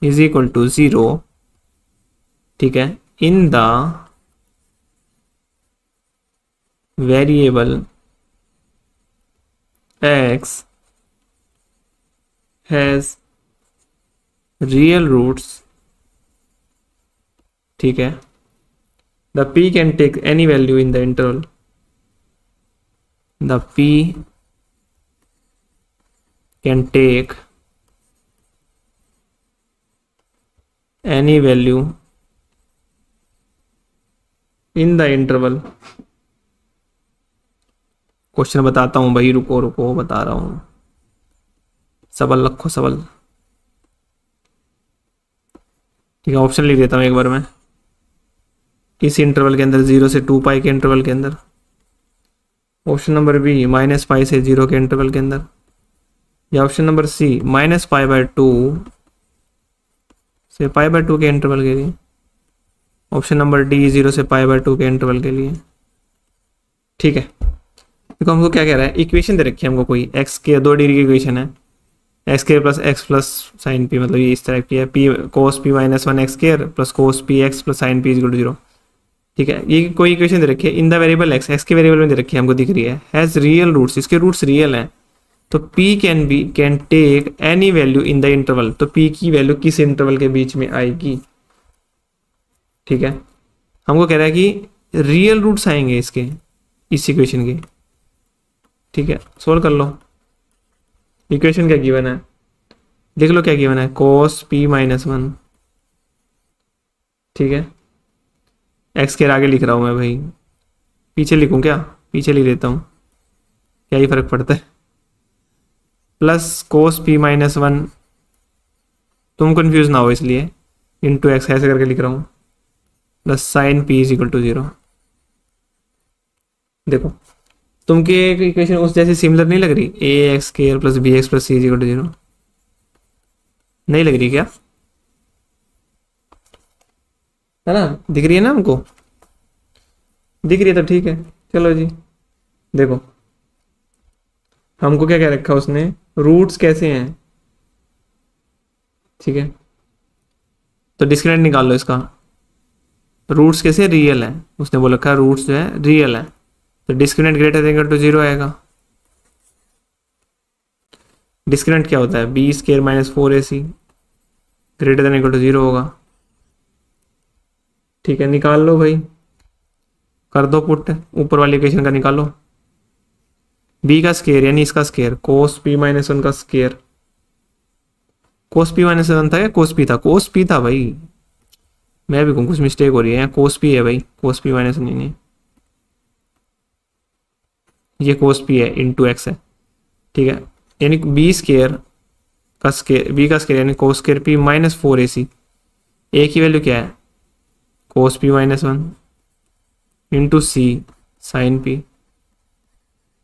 Is equal to 0, ठीक है, in the variable x has real roots, ठीक है, the p can take any value in the interval, the p can take any value in the interval. Question बताता हूं भाई, रुको रुको बता रहा हूं, सबल रखो सबल, ठीक है। ऑप्शन लिख देता हूं एक बार मैं, इस इंटरवल के अंदर 0 से 2 पाई के इंटरवल के अंदर, ऑप्शन नंबर बी -पाई से 0 के इंटरवल के अंदर, या ऑप्शन नंबर सी -पाई/2 से पाई/2 के इंटरवल के लिए, ऑप्शन नंबर डी 0 से पाई/2 के इंटरवल के लिए, ठीक है। देखो हमको क्या कह रहा है, इक्वेशन दे रखी है हमको कोई x के 2 डिग्री की इक्वेशन है, x square plus x plus sine p, मतलब ये इस तरह की है, p cos p -1 x square plus cos p x plus sine p equal to 0, ठीक है। ये कोई इक्वेशन दे रखी है इन द वेरिएबल एक्स के वेरिएबल में दे रखी है, हमको दिख रही है, हैज रियल रूट्स, इसके रूट्स रियल हैं, तो p can take any value in the interval, तो p की वैल्यू किस इंटरवल के बीच में आएगी, ठीक है। हमको कह रहा है कि रियल रूट्स आएंगे इसके, इस इक्वेशन के, ठीक है। सोल्व कर लो, इक्वेशन क्या गिवन है, देख लो क्या गिवन है, cos p -1, ठीक है। एक्स के आगे लिख रहा हूं मैं भाई, पीछे लिखूं क्या, पीछे लिख देता हूं, क्या ही फर्क पड़ता है, प्लस cos p -1, तुम कंफ्यूज ना हो इसलिए, इंटू एक्स ऐसे करके लिख रहा हूं, plus sine p is equal to 0। देखो तुमकी एक इक्वेशन उस जैसी सिमिलर नहीं लग रही, A x square plus B x plus C is equal to 0, नहीं लग रही क्या, है ना, दिख रही है ना हमको, दिख रही है तो ठीक है, चलो जी। देखो हमको क्या क्या रखा उसने, रूट्स कैसे हैं, ठीक है, तो डिस्क्रिमिनेंट निकाल लो इसका, रूट्स कैसे रियल है, उसने बोल रखा है रूट्स जो है रियल है, तो discriminant greater than equal to 0 आएगा। डिस्क्रिमिनेंट क्या होता है, b square -4ac greater than equal to 0 होगा, ठीक है। निकाल लो भाई, कर दो पुट, ऊपर वाली इक्वेशन का निकालो, b का स्केयर यानी इसका स्केयर, cos p -1 का स्केयर, cos p -1 था या cos p था, cos p था भाई, मैं भी कहूँ कुछ मिस्टेक हो रही है, cos p है भाई, cos p -1 नहीं, ये cos p है इंटू एक्स है, ठीक है, यानी b स्केयर का स्केयर, b का स्केयर यानी cos square p -4ac, a की वैल्यू क्या है, cos p -1 into c sine p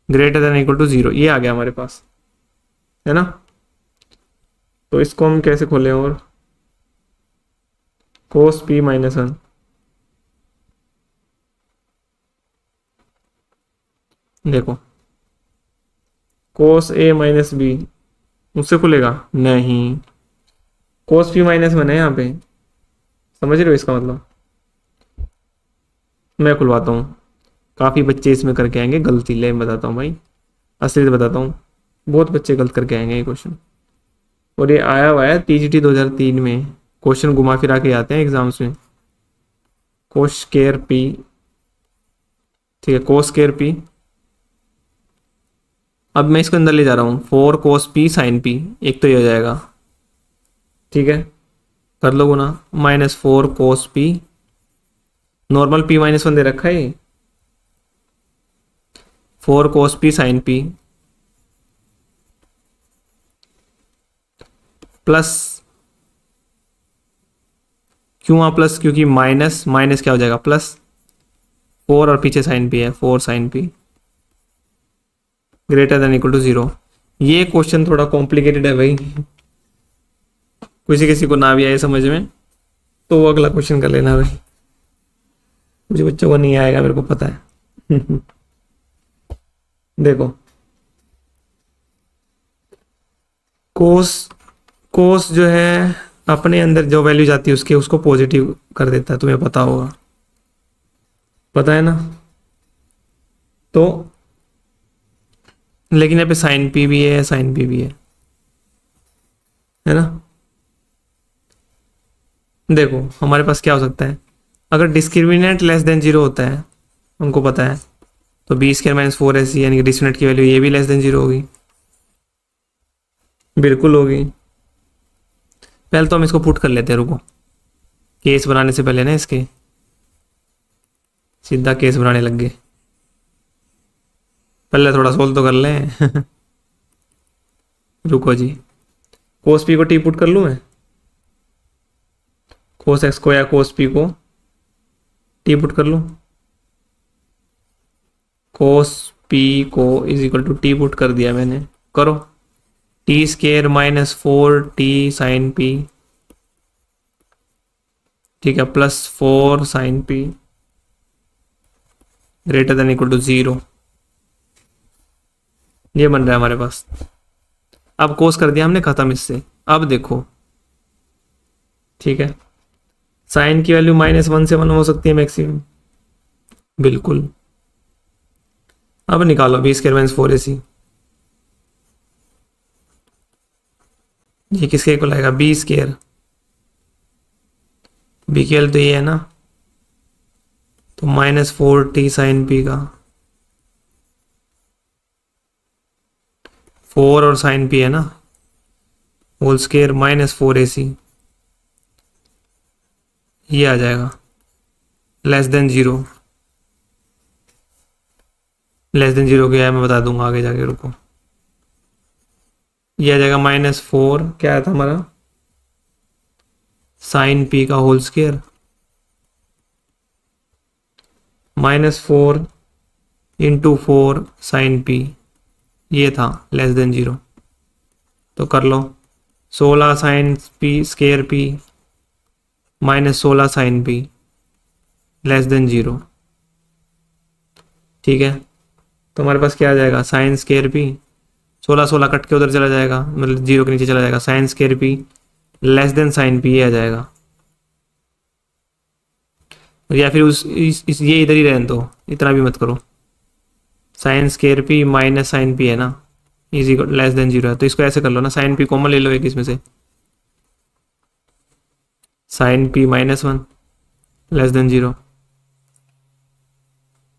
greater than equal to 0, ये आ गया हमारे पास, है ना। तो इसको हम कैसे खोलें, और cos p -1, देखो cos a -b उससे खुलेगा नहीं, cos p -1 है यहाँ पे, समझ रहे हो इसका मतलब, मैं खुलवाता हूँ, काफ़ी बच्चे इसमें करके आएंगे गलती, ले मैं बताता हूँ भाई, असली बताता हूँ, बहुत बच्चे गलत करके आएंगे ये क्वेश्चन, और ये आया हुआ है TGT 2003 में, क्वेश्चन घुमा फिरा के आते हैं एग्जाम्स में, कोस स्क्वायर p, ठीक है, कोस स्क्वायर p, अब मैं इसको अंदर ले जा रहा हूँ, 4 cos p sin p, एक तो ये हो जाएगा, ठीक है, कर लो गुना, -4 cos p, नॉर्मल p -1 दे रखा है, 4 cos p sin p plus, क्यों आ प्लस, क्योंकि माइनस माइनस क्या हो जाएगा प्लस, 4 और पीछे साइन p है, 4 sin p greater than equal to 0। ये क्वेश्चन थोड़ा कॉम्प्लिकेटेड है भाई, किसी किसी को ना भी आए समझ में तो वो अगला क्वेश्चन कर लेना भाई, मुझे बच्चों को नहीं आएगा मेरे को पता है। देखो कोस, कोस जो है अपने अंदर जो वैल्यू जाती है उसके उसको पॉजिटिव कर देता है, तुम्हें पता होगा, पता है ना। तो लेकिन यहाँ पे साइन पी भी है, साइन पी भी है ना। देखो हमारे पास क्या हो सकता है, अगर डिस्क्रिमिनेंट लेस देन जीरो होता है, हमको पता है, तो बी स्क्वायर माइनस फोर ऐसी, यानी कि डिस्क्रिमिनेंट की वैल्यू ये भी लेस देन जीरो होगी, बिल्कुल होगी। पहले तो हम इसको पुट कर लेते हैं, रुको, केस बनाने से पहले ना इसके सीधा केस बनाने लग गए, पहले थोड़ा सोल्व तो कर लें। रुको जी, कोस पी को टी पुट कर लूँ मैं, कोस एक्स को या कोस पी को टी पुट कर लूँ, कोस पी को is equal to t put कर दिया मैंने, करो, t square minus four t sine p, ठीक है, plus four sine p greater than equal to zero, ये बन रहा है हमारे पास। अब कोस कर दिया हमने, खत्म इससे। अब देखो, ठीक है, साइन की वैल्यू माइनस वन से वन हो सकती है मैक्सिमम, बिल्कुल। अब निकालो b square minus four a c, ये किसके इक्वल आएगा, बी स्क्वायर, बी की वैल्यू तो ये है ना, तो minus four t sine p का, फोर और साइन पी है ना, whole square minus four a c, ये आ जाएगा less than zero, less than zero क्या है मैं बता दूंगा आगे जाके, रुको। ये आ जाएगा माइनस फोर, क्या आया था हमारा, साइन पी का whole square minus four into four sine p, ये था लेस देन जीरो। तो कर लो, 16 sine p square p minus 16 sine p less than zero, ठीक है। तो हमारे पास क्या आ जाएगा, साइन स्क्वायर पी, 16 16 कट के उधर चला जाएगा, मतलब जीरो के नीचे चला जाएगा, sine square p less than sine p, ये आ जाएगा। या फिर ये इधर ही रहने दो, इतना भी मत करो, sine square p minus sine p है ना, is equal less than zero है, तो इसको ऐसे कर लो ना, साइन पी कॉमन ले लो एक इसमें से, sine p minus one less than zero,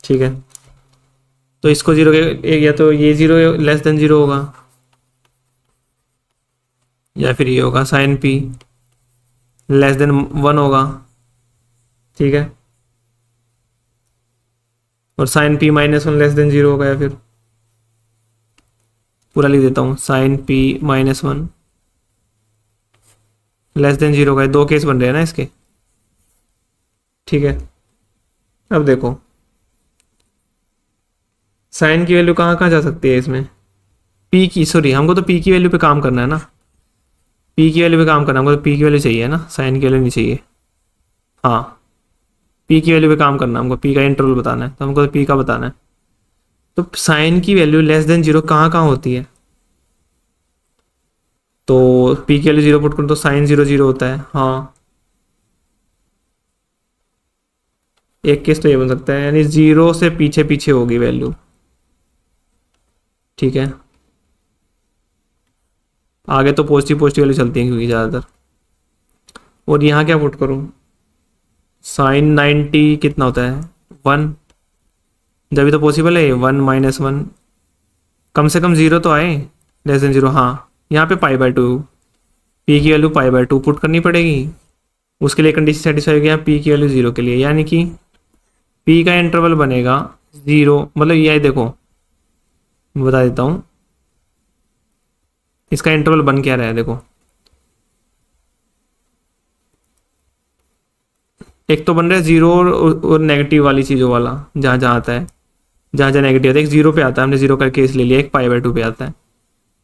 ठीक है। तो इसको जीरो के, या तो ये जीरो लेस देन जीरो होगा, या फिर ये होगा sine p less than one होगा, ठीक है, और sine p minus one less than zero होगा, या फिर पूरा लिख देता हूँ, sine p minus one less than zero का, दो केस बन रहे हैं ना इसके, ठीक है। अब देखो साइन की वैल्यू कहाँ कहाँ जा सकती है इसमें, पी की, सॉरी हमको तो पी की वैल्यू पे काम करना है ना, पी की वैल्यू पे काम करना है हमको, तो पी की वैल्यू चाहिए ना, साइन की वैल्यू नहीं चाहिए, हाँ पी की वैल्यू पे काम करना है हमको, पी का इंटरवल बताना है, तो हमको तो पी का बताना है। तो साइन की वैल्यू लेस देन जीरो कहाँ कहाँ होती है, तो पी की वैल्यू जीरो पुट करो तो साइन जीरो जीरो होता है, हाँ एक केस तो ये बन सकता है, यानी जीरो से पीछे पीछे होगी वैल्यू, ठीक है। आगे तो पॉजिटिव पॉजिटिव वैल्यू चलती है क्योंकि ज़्यादातर, और यहाँ क्या पुट करूँ, साइन 90 कितना होता है, वन, जब भी तो पॉसिबल है, वन माइनस वन, कम से कम जीरो तो आए लेस देन जीरो, हाँ यहाँ पे पाई बाय टू, पी की value pi by two put करनी पड़ेगी, उसके लिए कंडीशन सेटिस्फाई हो गया, पी की वैल्यू जीरो के लिए, यानी कि पी का इंटरवल बनेगा जीरो, मतलब ये देखो मैं बता देता हूँ, इसका इंटरवल बन क्या रहा है, देखो एक तो बन रहा है जीरो और नेगेटिव वाली चीज़ों वाला, जहाँ जहाँ आता है, जहाँ जहाँ नेगेटिव आता है, एक जीरो पे आता है, हमने जीरो का केस ले लिया, एक पाई बाय टू पे आता है,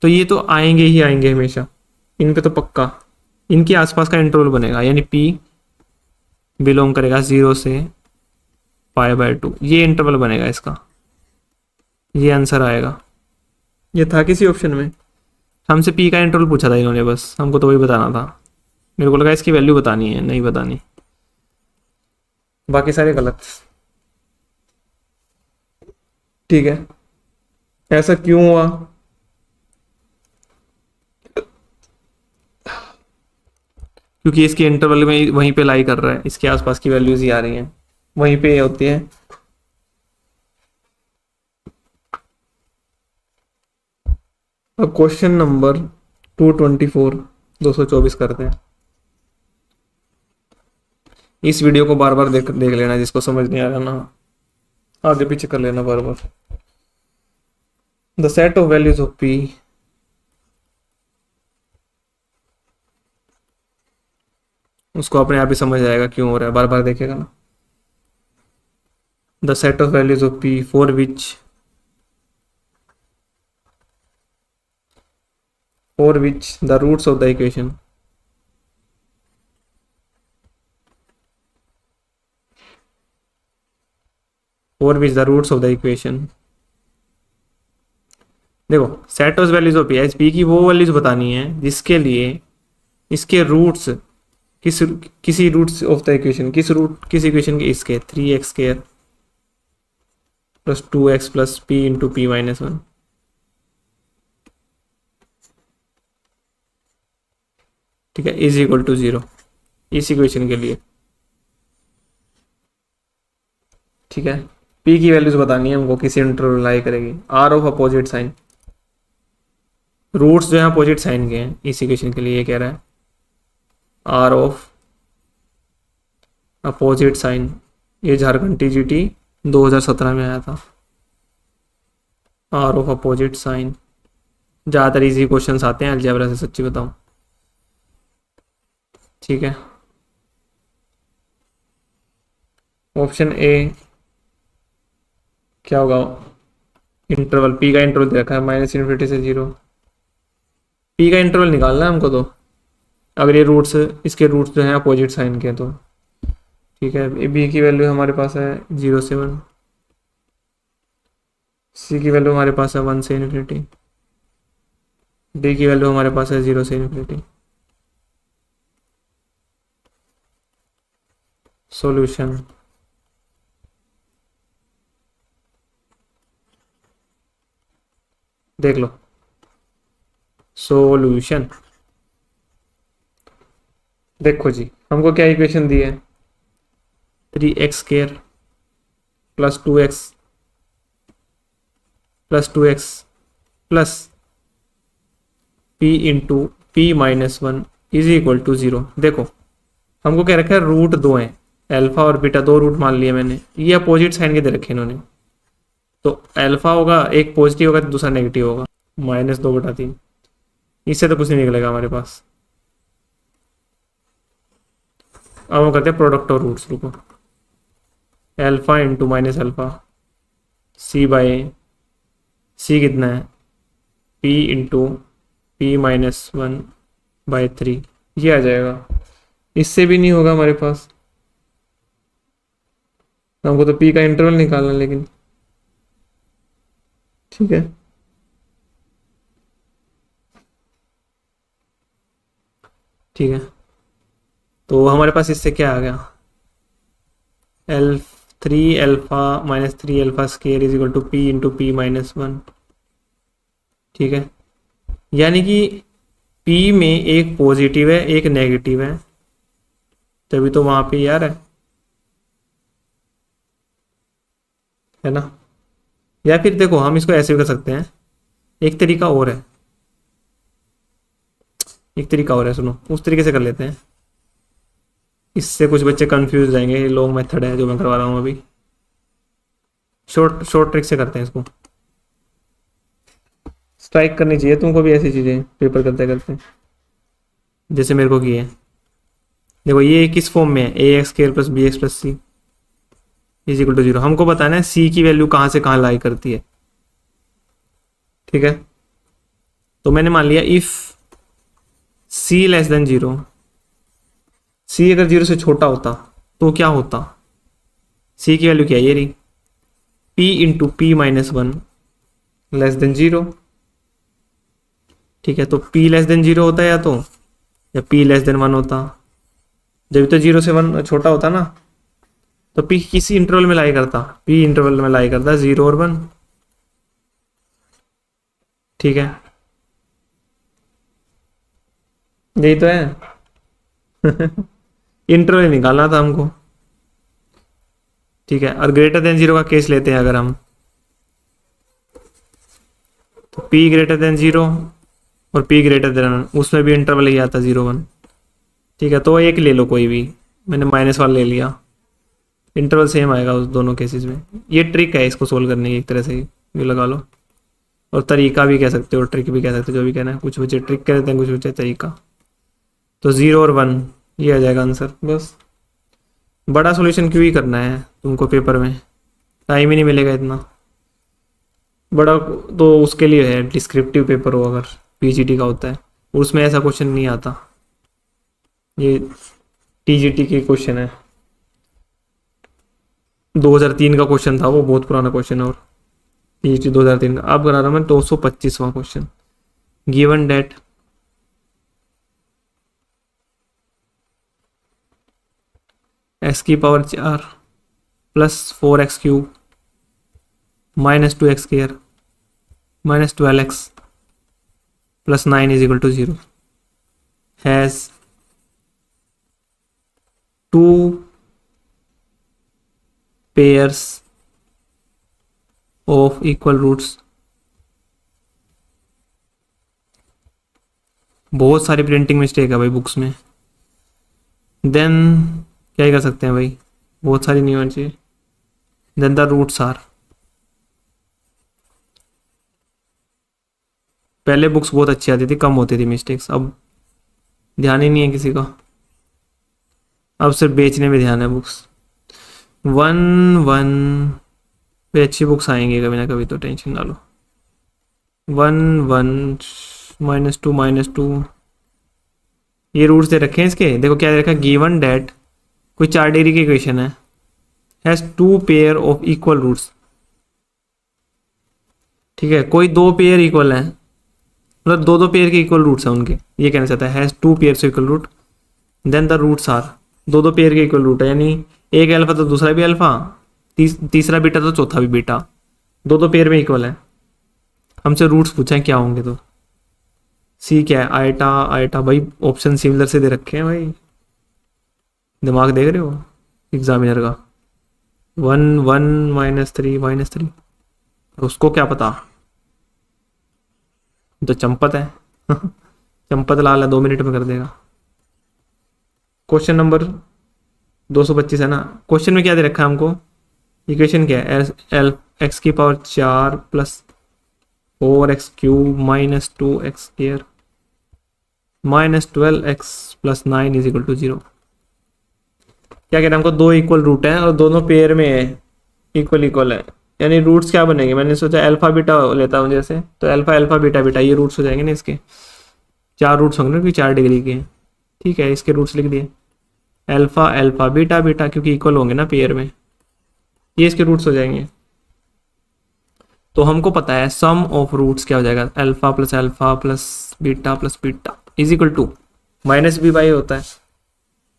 तो ये तो आएंगे ही आएंगे हमेशा, इन पे तो पक्का इनके आसपास का इंटरवल बनेगा, यानी पी बिलोंग करेगा जीरो से पाई बाय टू, ये इंटरवल बनेगा इसका, ये आंसर आएगा। ये था किसी ऑप्शन में, हमसे पी का इंटरवल पूछा था इन्होंने, बस हमको तो वही बताना था। मेरे को लगा इसकी वैल्यू बतानी है, नहीं बतानी, बाकी सारे गलत। ठीक है, ऐसा क्यों हुआ? क्योंकि इसके इंटरवल में वहीं पे लाई कर रहा है, इसके आसपास की वैल्यूज ही आ रही हैं, वहीं पे होती है। अब क्वेश्चन नंबर 224, 224 करते हैं। इस वीडियो को बार बार देख देख लेना, जिसको समझ नहीं आ रहा ना आगे पीछे कर लेना बार बार। The set of values of P उसको अपने आप ही समझ आएगा क्यों हो रहा है, बार बार देखेगा ना। The set of values of P for which the roots of the equation देखो set of values of P, H P की वो वैल्यूज बतानी है जिसके लिए इसके रूट्स किसी रूट्स ऑफ द इक्वेशन, किस इक्वेशन के, इसके 3x square plus 2x plus P into p minus 1। ठीक है, इज इक्वल टू 0 इस इक्वेशन के लिए। ठीक है, p की वैल्यूज बतानी है हमको, किसी इंटरवल लाई करेगी, r of opposite sign, roots जो है अपोजिट साइन के हैं इस इक्वेशन के लिए, ये कह रहा है r ऑफ अपोजिट साइन। ये झारखंड TGT 2017 में आया था। r ऑफ अपोजिट साइन, ज़्यादातर इजी क्वेश्चंस आते हैं अलजेब्रा से, सच्ची बताऊं। ठीक है, ऑप्शन ए क्या होगा? इंटरवल p का इंटरवल दे रखा है -∞ से 0। p का इंटरवल निकालना है हमको, तो अगर ये रूट्स, इसके रूट्स जो हैं अपोजिट साइन के, तो ठीक है, b की वैल्यू हमारे पास है 0 से 1, c की वैल्यू हमारे पास है 1 से इन्फिनिटी, d की वैल्यू हमारे पास है 0 से इन्फिनिटी। सॉल्यूशन देख लो, सॉल्यूशन देखो जी, हमको क्या इक्वेशन दी है? 3x square plus 2x plus p into p minus 1 is equal to 0। देखो हमको क्या रखा है, रूट 2 है, अल्फा और बीटा 2 रूट मान लिए मैंने, ये अपोजिट साइन के दे रखे इन्होंने, तो अल्फा होगा, एक पॉजिटिव होगा दूसरा नेगेटिव होगा, -2/3। इससे तो कुछ नहीं निकलेगा हमारे पास। अब हम करते हैं प्रोडक्ट और रूट्स। रुको, अल्फा इंटू माइनस अल्फा सी बाय सी कितना है, p इंटू पी माइनस 1/3, ये आ जाएगा। इससे भी नहीं होगा हमारे पास, हमको तो p का इंटरवल निकालना, लेकिन ठीक है, ठीक है, तो हमारे पास इससे क्या आ गया, 3 alpha minus 3 alpha square is equal to p into p minus 1। ठीक है, यानी कि p में एक पॉजिटिव है एक नेगेटिव है, तभी तो वहां पे यार है ना। या फिर देखो हम इसको ऐसे भी कर सकते हैं, एक तरीका और है, सुनो, उस तरीके से कर लेते हैं, इससे कुछ बच्चे कंफ्यूज जाएंगे, ये लॉन्ग मेथड है जो मैं करवा रहा हूँ अभी, शॉर्ट ट्रिक से करते हैं इसको। स्ट्राइक करनी चाहिए तुमको भी ऐसी चीज़ें पेपर करते करते, जैसे मेरे को की है। देखो ये किस फॉर्म में है, ax square plus bx plus C is equal to 0। हमको बताना है c की वैल्यू कहाँ से कहाँ लाई करती है। ठीक है, तो मैंने मान लिया if c less than 0, c अगर 0 से छोटा होता तो क्या होता, c की वैल्यू क्या है, ये रही, p into p minus 1 less than 0। ठीक है, तो p लेस देन 0 होता है या तो या p लेस देन 1 होता, जब तो 0 से 1 छोटा होता ना, तो p किसी इंटरवल में लाई करता, p इंटरवल में लाई करता 0 और 1। ठीक है, यही तो है। इंटरवल निकालना था हमको। ठीक है, और ग्रेटर देन 0 का केस लेते हैं अगर हम, तो p ग्रेटर देन 0 और p ग्रेटर देन 1, उसमें भी इंटरवल ही आता 0 1। ठीक है, तो एक ले लो कोई भी, मैंने माइनस वाला ले लिया, इंटरवल सेम आएगा उस दोनों केसेस में। ये ट्रिक है इसको सोल्व करने की, एक तरह से ये लगा लो, और तरीका भी कह सकते हो, ट्रिक भी कह सकते हो, जो भी कहना है। कुछ बच्चे ट्रिक कहते हैं, कुछ बच्चे तरीका। तो 0 और 1 ये आ जाएगा आंसर। बस, बड़ा सॉल्यूशन क्यों ही करना है तुमको पेपर में, टाइम ही नहीं मिलेगा इतना बड़ा। तो उसके लिए है डिस्क्रिप्टिव पेपर हो, अगर पीजीटी का होता है, उसमें ऐसा क्वेश्चन नहीं आता। ये टीजीटी के क्वेश्चन है, 2003 का क्वेश्चन था वो, बहुत पुराना क्वेश्चन है। और टीजीटी 2003 का। अब करा रहा मैं 225वां क्वेश्चन। गिवन डेट x की power 4 plus 4x cube minus 2x square minus 12x plus 9 is equal to 0 has 2 pairs of equal roots. बहुत सारी प्रिंटिंग मिस्टेक है भाई बुक्स में। देन क्या ही कर सकते हैं भाई, बहुत सारी नहीं होनी चाहिए। देन द रूट्स आर, पहले बुक्स बहुत अच्छी आती थी, कम होती थी मिस्टेक्स, अब ध्यान ही नहीं है किसी का, अब सिर्फ बेचने में ध्यान है बुक्स। 1 1 पे अच्छी बुक्स आएंगी कभी ना कभी, तो टेंशन ना लो। 1 1 -2 ये रूट्स दे रखे हैं इसके, देखो क्या दे रखा है, गिवन डेट, कोई 4 डिग्री की इक्वेशन है, has 2 pair of equal roots. ठीक है, कोई 2 पेयर इक्वल है, मतलब दो पेयर के इक्वल रूट्स हैं उनके, ये कहना चाहता है has 2 pair equal root. Then the roots are, दो पेयर के इक्वल रूट है, यानी एक अल्फा तो दूसरा भी अल्फा, तीसरा बीटा तो चौथा भी बीटा, दो पेयर में इक्वल है। हमसे रूट्स पूछे क्या होंगे, तो सी क्या है, आयटा आयटा भाई, ऑप्शन सिमिलर से दे रखे हैं भाई, दिमाग देख रहे हो एग्जामिनर का। 1 1 -3 उसको क्या पता, तो चंपत है। चंपत लाल है, 2 मिनट में कर देगा। क्वेश्चन नंबर 225 है ना, क्वेश्चन में क्या दे रखा है हमको, इक्वेशन क्या है, एल एक्स की power 4 plus 4x cube minus 2x square minus 12x plus 9 is equal to 0। क्या कह रहे हैं हमको, दो इक्वल रूट है और दोनों पेयर में है, इक्वल इक्वल है, यानी रूट्स क्या बनेंगे, मैंने सोचा अल्फा बीटा लेता हूँ जैसे, तो अल्फा अल्फा बीटा बीटा ये रूट्स हो जाएंगे ना इसके, 4 रूट्स होंगे ना, क्योंकि 4 डिग्री के हैं। ठीक है, इसके रूट्स लिख दिए, अल्फा अल्फा बीटा बीटा, क्योंकि इक्वल होंगे ना पेयर में, ये इसके रूट्स हो जाएंगे। तो हमको पता है सम ऑफ रूट्स क्या हो जाएगा, alpha plus beta is equal to minus b by होता है,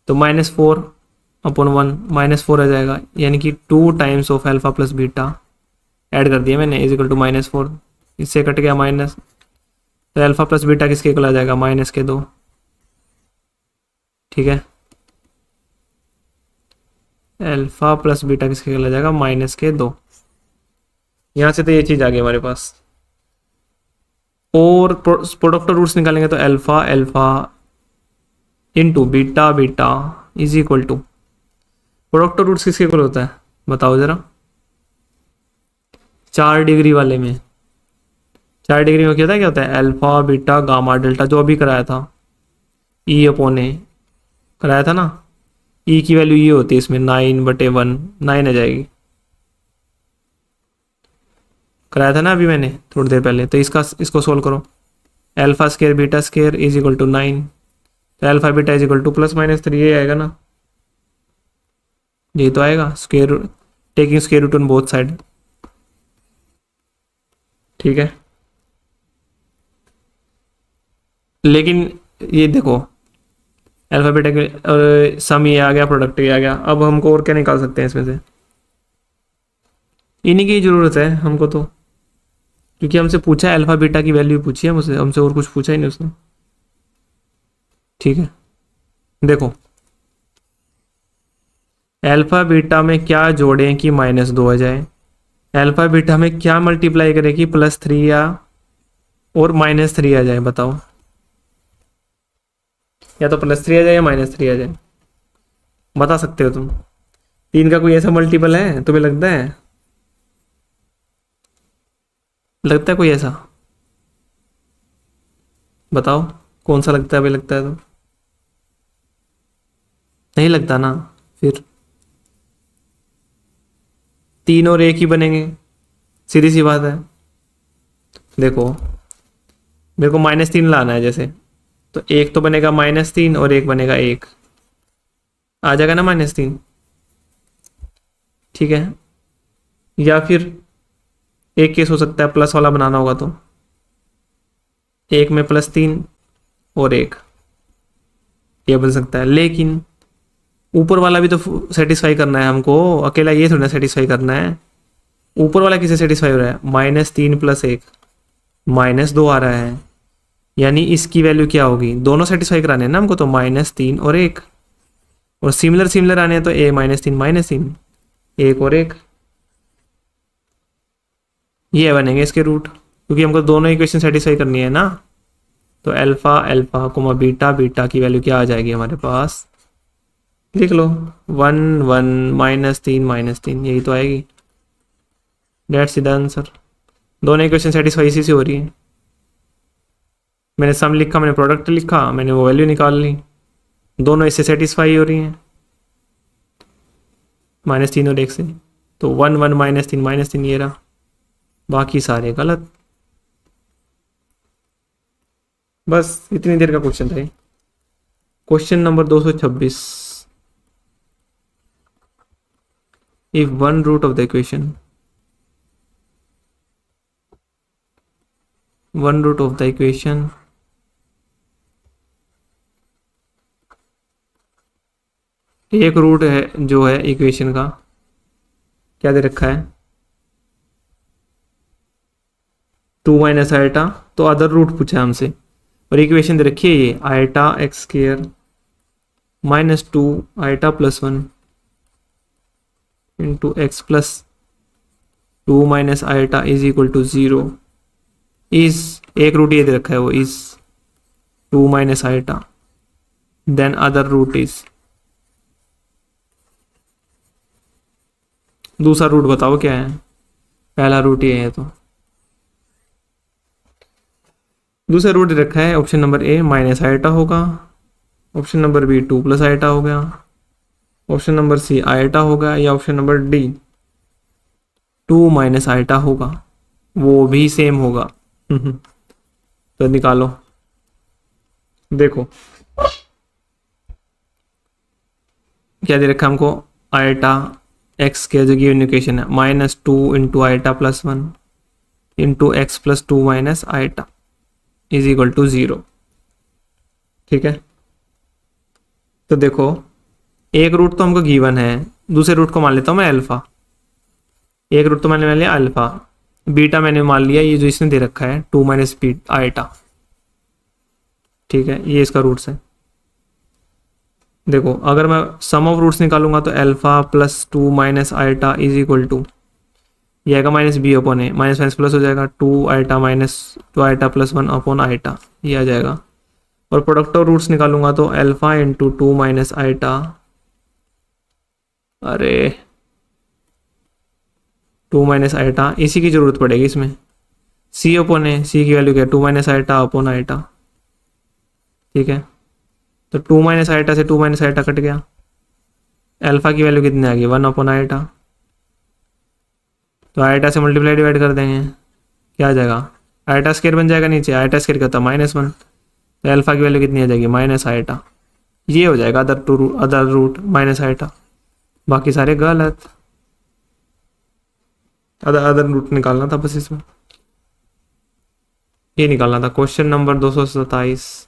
तो -4/1 -4 आ जाएगा, यानी कि 2 times of alpha plus beta add कर दिया मैंने, इज इक्वल टू -4, इससे कट गया माइनस, तो अल्फा प्लस बीटा किसके इक्वल आ जाएगा, -2। ठीक है, अल्फा प्लस बीटा किसके इक्वल आ जाएगा, -2। यहां से तो ये चीज आ गई हमारे पास। और प्रोडक्ट रूट्स निकालेंगे तो alpha alpha into beta beta is equal to, product roots किसके इक्वल होता है बताओ जरा, 4 डिग्री वाले में। 4 डिग्री में क्या होता है, अल्फा बीटा गामा डेल्टा, जो अभी कराया था, E/A कराया था ना, E की वैल्यू ये होती है इसमें 9/1, 9 आ जाएगी, कराया था ना अभी मैंने थोड़ी देर पहले। तो इसको सोल्व करो, alpha square beta square is equal to 9, तो alpha beta is equal to +-3, ये आएगा ना, ये तो आएगा, square taking square root on both side. ठीक है, लेकिन ये देखो अल्फा बीटा के सम ये आ गया, प्रोडक्ट ये आ गया। अब हमको और क्या निकाल सकते हैं इसमें से? इन्हीं की ज़रूरत है हमको तो, क्योंकि हमसे पूछा है अल्फा बीटा की वैल्यू पूछी है मुझसे, हमसे और कुछ पूछा ही नहीं उसने। ठीक है, देखो अल्फा बीटा में क्या जोड़ें कि -2 आ जाए, अल्फा बीटा में क्या मल्टीप्लाई करें कि +3 या और -3 आ जाए, बताओ। या तो +3 आ जाए या -3 आ जाए, बता सकते हो तुम। 3 का कोई ऐसा मल्टीपल है तुम्हें लगता है? लगता है कोई ऐसा? बताओ कौन सा लगता है भाई, लगता है तो? नहीं लगता ना, फिर 3 और 1 ही बनेंगे, सीधी सी बात है। देखो मेरे को -3 लाना है जैसे, तो एक तो बनेगा -3 और एक बनेगा 1, आ जाएगा ना -3। ठीक है, या फिर एक केस हो सकता है प्लस वाला बनाना होगा, तो एक में +3 और 1, ये बन सकता है। लेकिन ऊपर वाला भी तो सेटिस्फाई करना है हमको, अकेला ये थोड़ा सेटिस्फाई करना है। ऊपर वाला किसे सेटिस्फाई हो रहा है? -3 + 1 -2 आ रहा है, यानी इसकी वैल्यू क्या होगी? दोनों सेटिस्फाई कराने हैं ना हमको, तो -3 और 1, और सिमिलर सिमिलर आने हैं तो -3 1 और 1, ये बनेंगे इसके रूट, क्योंकि हमको दोनों इक्वेशन सेटिस्फाई करनी है ना। तो alpha alpha comma beta beta की वैल्यू क्या आ जाएगी हमारे पास? लिख लो 1 1 -3 यही तो आएगी। That's the answer. दोनों इक्वेशन सेटिस्फाई इसी से हो रही है। मैंने सम लिखा, मैंने प्रोडक्ट लिखा, मैंने वो वैल्यू निकाल ली, दोनों इससे सेटिस्फाई हो रही हैं, -3 और 1 से। तो 1 1 -3 ये रहा, बाकी सारे गलत। बस इतनी देर का क्वेश्चन था ये। Question number 226। If one root of the equation एक रूट है जो है इक्वेशन का, क्या दे रखा है? 2 - आयटा, तो अदर रूट पूछा है हमसे, और इक्वेशन दे रखी है ये eta x² -2 eta +1 into x + 2 - eta = 0। इस एक रूट ये दे रखा है, वो इस 2 - iota, then other root is, दूसरा रूट बताओ क्या है? पहला रूट ये है, तो दूसरा रूट रखा है ऑप्शन नंबर ए -आयटा होगा, ऑप्शन नंबर बी 2 + आयटा हो गया, ऑप्शन नंबर सी आयटा होगा, या ऑप्शन नंबर डी 2 - आयटा होगा, वो भी सेम होगा। तो निकालो, देखो क्या दे रखा है हमको? आयटा x के जो गिवन इक्वेशन है -2 × आयटा +1 इंटू x + 2 - आयटा = 0। ठीक है, तो देखो एक रूट तो हमको गिवन है, दूसरे रूट को मान लेता हूँ मैं अल्फा। एक रूट तो मैंने मान लिया अल्फा, बीटा मैंने मान लिया ये जो इसने दे रखा है 2 - आयटा। ठीक है, ये इसका रूट्स है। देखो अगर मैं सम ऑफ रूट्स निकालूंगा तो अल्फा + 2 - आयटा = ये आएगा -b/a, माइनस माइनस प्लस हो जाएगा 2 आयटा -2 आयटा +1 अपॉन आयटा, ये आ जाएगा। और प्रोडक्ट ऑफ रूट्स निकालूंगा तो अल्फा × 2 - आयटा, अरे 2 - आयटा, इसी की जरूरत पड़ेगी इसमें। सी अपॉन है, सी की वैल्यू क्या है? 2 - आयटा अपॉन आयटा। ठीक है, तो 2 - आयटा से 2 - आयटा कट गया, अल्फा की वैल्यू कितनी आ गई? 1 अपॉन आयटा। तो आयटा से मल्टीप्लाई डिवाइड कर देंगे, क्या आ जाएगा? आयटा स्क्वायर बन जाएगा, नीचे आयटा स्क्वायर का था -1, तो अल्फा की वैल्यू कितनी आ जाएगी? -आयटा। ये हो जाएगा अदर रूट -आयटा, बाकी सारे गलत। अदर रूट निकालना था बस इसमें, ये निकालना था। Question number 227।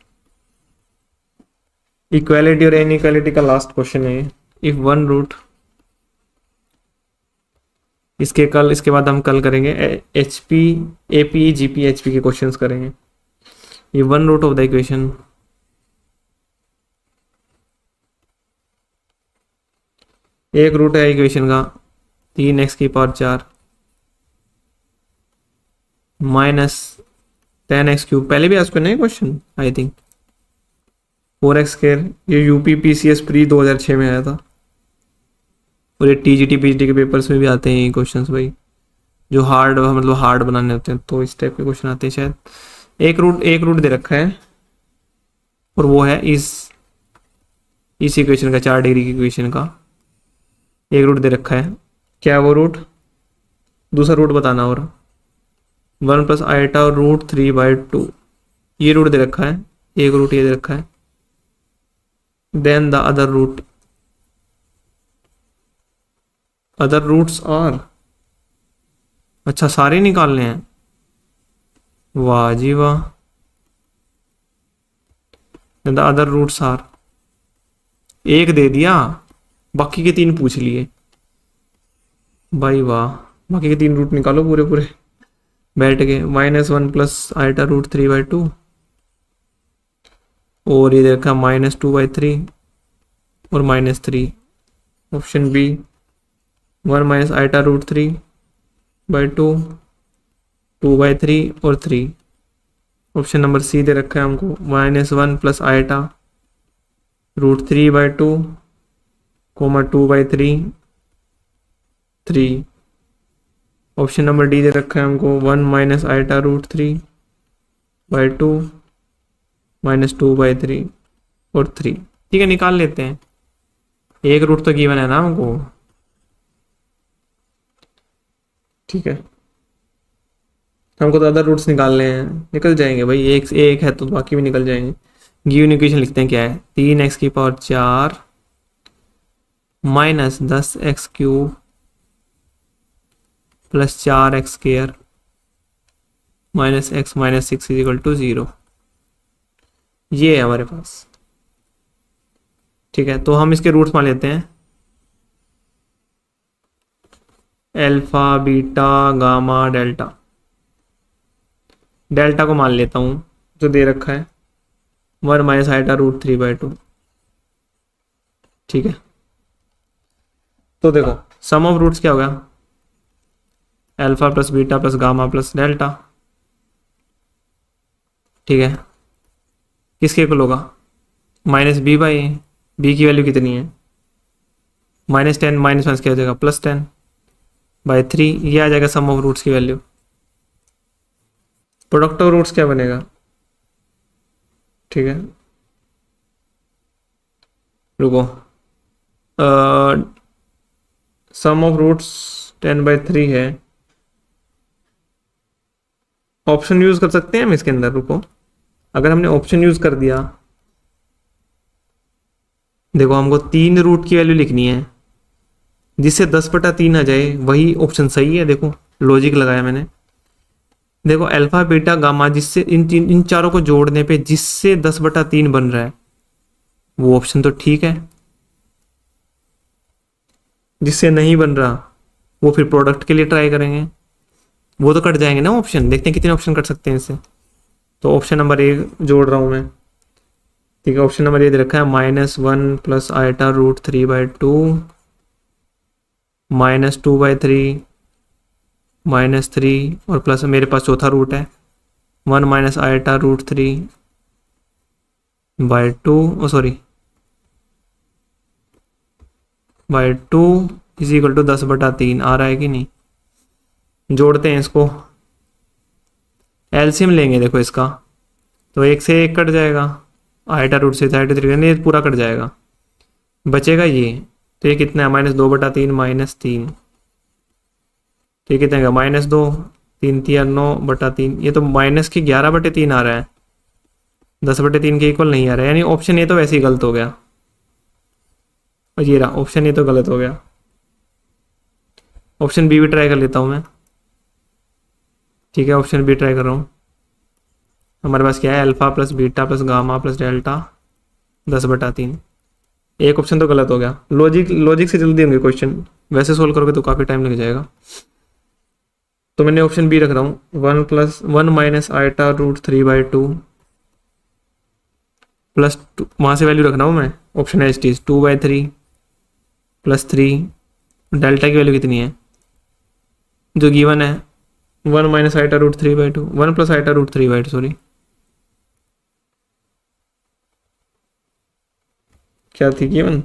इक्वालिटी और इनइक्वालिटी का लास्ट क्वेश्चन है ये। इफ वन रूट, इसके बाद हम कल करेंगे HP AP GP HP के क्वेश्चंस करेंगे। ये one root of the equation, एक रूट है इक्वेशन का 3x⁴ -10x³ पहले भी आज को नहीं क्वेश्चन आई थिंक 4x²। ये यूपी PCS प्री 2006 में आया था और ये TGT PGT के पेपर्स में भी आते हैं ये क्वेश्चंस भाई, जो हार्ड मतलब हार्ड बनाने होते हैं तो इस टाइप के क्वेश्चन आते हैं शायद। एक रूट दे रखा है और वो है इस इक्वेशन का 4 डिग्री की इक्वेशन का एक रूट दे रखा है। क्या है वो रूट? दूसरा रूट बताना। और 1 + i√3/2 ये रूट दे रखा है, एक रूट ये दे रखा है। Then the other roots are, अच्छा सारे निकालने हैं, वाह जी वाह। द अदर रूट्स आर, एक दे दिया बाकी के 3 पूछ लिए भाई वाह। बाकी के 3 रूट निकालो पूरे बैठ के। -1 + i√3/2 और ये देखा -2/3 और -3। ऑप्शन बी 1 - i√3/2 2/3 और 3। ऑप्शन नंबर सी दे रखा है हमको -1 + i√3/2 2/3 3। ऑप्शन नंबर डी दे रखा है हमको 1 - i√3/2 -2/3 और 3। ठीक है, निकाल लेते हैं। एक रूट तो गिवन है ना हमको, ठीक है। हमको तो अदर रूट्स निकालने हैं, निकल जाएंगे भाई। एक है तो बाकी भी निकल जाएंगे। गिवन इक्वेशन लिखते हैं, क्या है 3x⁴ -10x³ + 4x² -x -6 = 0। ये है हमारे पास, ठीक है। तो हम इसके रूट्स मान लेते हैं, alpha beta gamma delta. Delta को मान लेता हूं जो दे रखा है 1 - i√3/2, ठीक है। तो देखो सम ऑफ रूट्स क्या होगा, अल्फा + बीटा + गामा + डेल्टा, ठीक है। किसके इक्वल होगा -b/a। b की वैल्यू कितनी है -10 -1 क्या हो जाएगा +10/3। ये आ जाएगा सम ऑफ रूट्स की वैल्यू। प्रोडक्ट ऑफ रूट्स क्या बनेगा, ठीक है रुको, सम ऑफ रूट्स 10/3 है। ऑप्शन यूज कर सकते हैं हम इसके अंदर, रुको। अगर हमने ऑप्शन यूज कर दिया, देखो हमको 3 रूट की वैल्यू लिखनी है जिससे 10/3 आ जाए, वही ऑप्शन सही है। देखो लॉजिक लगाया मैंने। देखो अल्फा बीटा गामा, जिससे इन चारों को जोड़ने पे जिससे 10/3 बन रहा है वो ऑप्शन तो ठीक है। जिससे नहीं बन रहा वो फिर प्रोडक्ट के लिए ट्राई करेंगे, वो तो कट जाएंगे ना ऑप्शन। देखते हैं कितने ऑप्शन कट सकते हैं इससे। तो ऑप्शन नंबर 1 जोड़ रहा हूं मैं, ठीक है। ऑप्शन नंबर ये दे रखा है -1 + i√3/2 -2/3 -3 और प्लस मेरे पास चौथा रूट है 1 - i√3/2 /2 = 10/3 आ रहा है कि नहीं। जोड़ते हैं इसको, एलसीएम लेंगे। देखो इसका तो 1 से 1 कट जाएगा, i√3 से i√3 पूरा कट जाएगा, बचेगा ये। तो ये कितना है -2/3 -3, तो ये कितना है -2 3 3 9/3। ये तो -11/3 आ रहा है, 10/3 के इक्वल नहीं आ रहा है। यानी ऑप्शन ए तो वैसे ही गलत हो गया। और ये रहा ऑप्शन ए तो गलत हो गया। ऑप्शन बी भी ट्राई कर लेता हूँ मैं, ठीक है। ऑप्शन बी ट्राई कर रहा हूँ। हमारे पास क्या है अल्फा + बीटा + गामा + डेल्टा 10/3। एक ऑप्शन तो गलत हो गया। लॉजिक लॉजिक से जल्दी होंगे क्वेश्चन, वैसे सोल्व करोगे तो काफ़ी टाइम लग जाएगा। तो मैंने ऑप्शन बी रख रहा हूँ, 1 minus iota root 3/2 plus two, वहाँ से वैल्यू रख रहा हूँ मैं, option h t 2/3 plus 3, delta की वैल्यू कितनी है जो गिवन है, 1 minus iota root 3/2, 1 plus iota root 3/2, sorry क्या थी गिवन,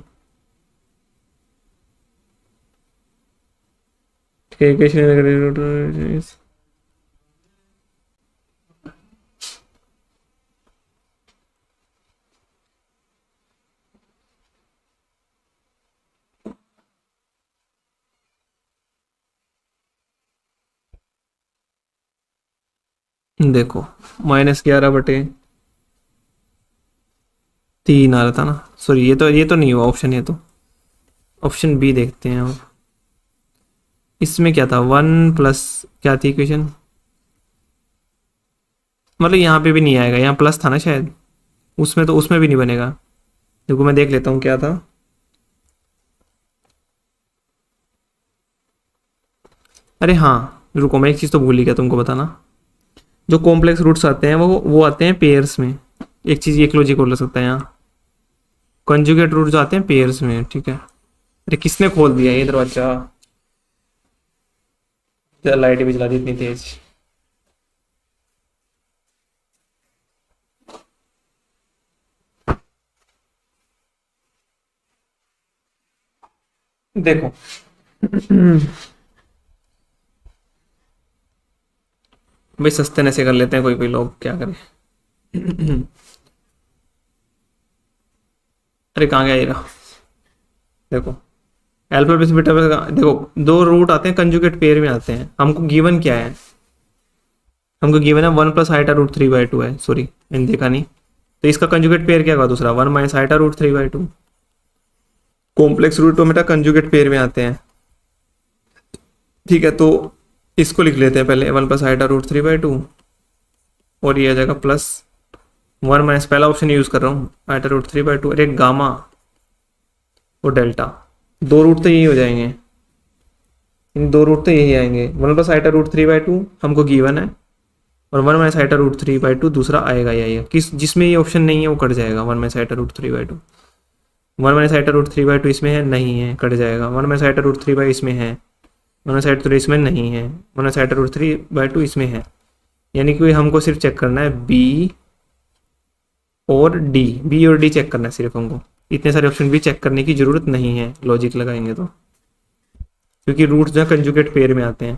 देखो -11/3 आ रहा था ना, सॉरी ये तो नहीं हुआ ऑप्शन, ये तो ऑप्शन बी देखते हैं अब। इसमें क्या था, 1 प्लस क्या थी इक्वेशन, मतलब यहाँ पे भी नहीं आएगा, यहाँ प्लस था ना शायद, उसमें तो उसमें भी नहीं बनेगा। देखो मैं देख लेता हूँ क्या था। अरे हाँ रुको, मैं एक चीज़ तो भूल ही गया तुमको बताना, जो कॉम्प्लेक्स रूट्स आते हैं वो आते हैं पेयर्स में। एक चीज़ एक लॉजिक और लग सकता है यहाँ, कंजुगेट रूट जो आते हैं पेयर्स में, ठीक है। अरे किसने खोल दिया ये दरवाजा, लाइट भी जला दी इतनी तेज। देखो भाई सस्ते नशे कर लेते हैं कोई कोई लोग, क्या करें। अरे कहाँ गया ये रहा, देखो अल्फा प्लस बीटा प्लस, देखो दो रूट आते हैं कंजुगेट पेयर में आते हैं, हमको गिवन क्या है, हमको गिवन है 1 प्लस आइटा रूट 3/2 है, सॉरी मैंने देखा नहीं, तो इसका कंजुगेट पेयर क्या होगा दूसरा, 1 minus iota root 3/2। Complex root तो बेटा कंजुगेट पेयर में आते हैं, ठीक है। तो इसको लिख लेते हैं पहले, 1 प्लस आइटा रूट 3/2 और ये आ जाएगा प्लस 1 माइनस, पहला ऑप्शन यूज कर रहा हूँ, आइटा रूट 3/2, अरे गामा और डेल्टा, दो रूट तो यही हो जाएंगे, इन दो रूट तो यही आएंगे। 1 प्लस आइटा रूट 3/2 हमको गिवन है, और 1 माइनस आइटा रूट 3/2 दूसरा आएगा ही आएगा, किस जिसमें ये ऑप्शन नहीं है वो कट जाएगा, 1 minus iota root 3/2, 1 minus iota root 3/2 इसमें है नहीं है, कट जाएगा, 1 माइनस आइटा रूट 3/2 इसमें है, 1 माइनस आइटा 3 इसमें नहीं है, 1 माइनस आइटा रूट 3/2 इसमें है, यानी कि हमको सिर्फ चेक करना है बी और डी, बी और डी चेक करना है सिर्फ हमको, इतने सारे ऑप्शन भी चेक करने की जरूरत नहीं है लॉजिक लगाएंगे तो, क्योंकि रूट्स जो है कंजुगेट पेयर में आते हैं।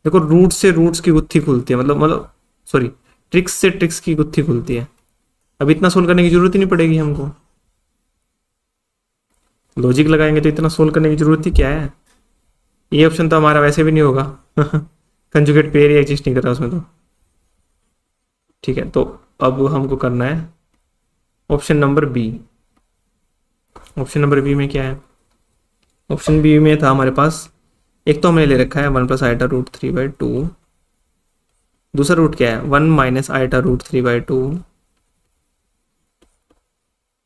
देखो रूट से रूट्स की गुत्थी खुलती है, मतलब सॉरी ट्रिक्स से ट्रिक्स की गुत्थी खुलती है, अब इतना सोल्व करने की जरूरत ही नहीं पड़ेगी हमको, लॉजिक लगाएंगे तो इतना सोल्व करने की जरूरत ही क्या है। ये ऑप्शन तो हमारा वैसे भी नहीं होगा कंजुगेट पेयर ही एग्जिस्ट नहीं कर रहा उसमें तो, ठीक है। तो अब हमको करना है option number b. Option number b में क्या है, ऑप्शन बी में था हमारे पास, एक तो हमने ले रखा है 1 प्लस आइटा रूट 3/2, दूसरा रूट क्या है 1 माइनस आइटा रूट 3/2,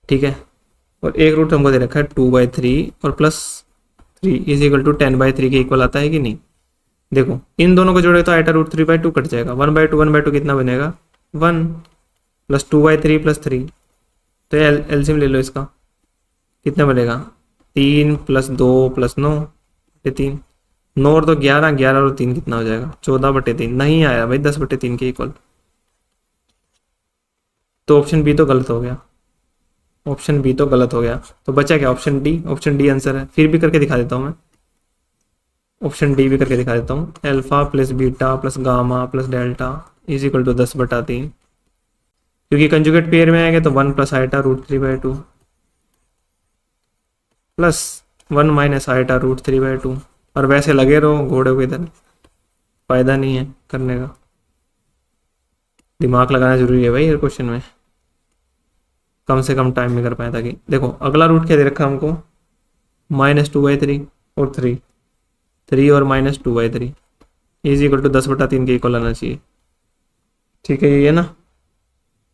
ठीक है, और एक रूट हमको दे रखा है 2/3 और प्लस 3 इज इक्वल टू 10/3 के इक्वल आता है कि नहीं। देखो इन दोनों को जोड़े तो आइटा रूट 3/2 कट जाएगा, 1/2 कितना बनेगा 1 प्लस 2/3 प्लस 3, तो एलसीएम ले लो इसका, कितना बनेगा 3 प्लस 2 प्लस 9 बटे 3, 9 और 2 11, 11 और 3 कितना हो जाएगा 14/3, नहीं आया भाई 10/3 के इक्वल, तो ऑप्शन बी तो गलत हो गया, ऑप्शन बी तो गलत हो गया, तो बचा क्या option D, option D answer है। फिर भी करके दिखा देता हूँ मैं, ऑप्शन डी भी करके दिखा देता हूँ, alpha plus beta plus gamma plus delta is equal to 10/3, क्योंकि कंजुगेट पेयर में आएंगे तो 1 plus iota root 3/2 plus 1 minus iota root 3/2, और वैसे लगे रहो घोड़े को इधर, फायदा नहीं है करने का, दिमाग लगाना जरूरी है भाई हर क्वेश्चन में, कम से कम टाइम में कर पाए ताकि। देखो अगला रूट क्या दे रखा है हमको, -2/3 और 3 और -2/3 इज इक्वल टू 10/3 के इक्वल आना चाहिए, ठीक है ये ना।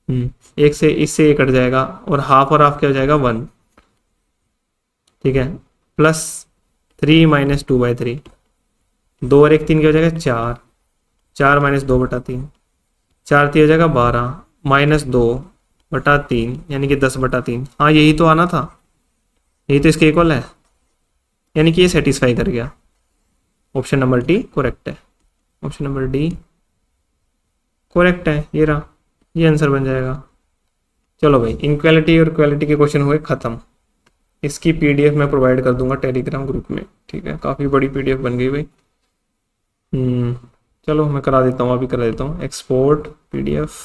एक से इससे ये कट जाएगा और हाफ क्या हो जाएगा 1, ठीक है, प्लस 3 माइनस 2/3, 2 और 1 3 क्या हो जाएगा 4, 4 माइनस 2/3, 4 3 हो जाएगा 12, माइनस 2/3 यानी कि 10/3। हाँ यही तो आना था, यही तो इसके इक्वल है, यानी कि ये सेटिस्फाई कर गया। ऑप्शन नंबर डी करेक्ट है, ऑप्शन नंबर डी करेक्ट है, ये रहा, ये आंसर बन जाएगा। चलो भाई, इनक्वालिटी और क्वालिटी के क्वेश्चन हुए ख़त्म। इसकी पीडीएफ मैं प्रोवाइड कर दूंगा टेलीग्राम ग्रुप में, ठीक है, काफ़ी बड़ी पीडीएफ बन गई भाई। चलो मैं करा देता हूँ, अभी करा देता हूँ एक्सपोर्ट पीडीएफ।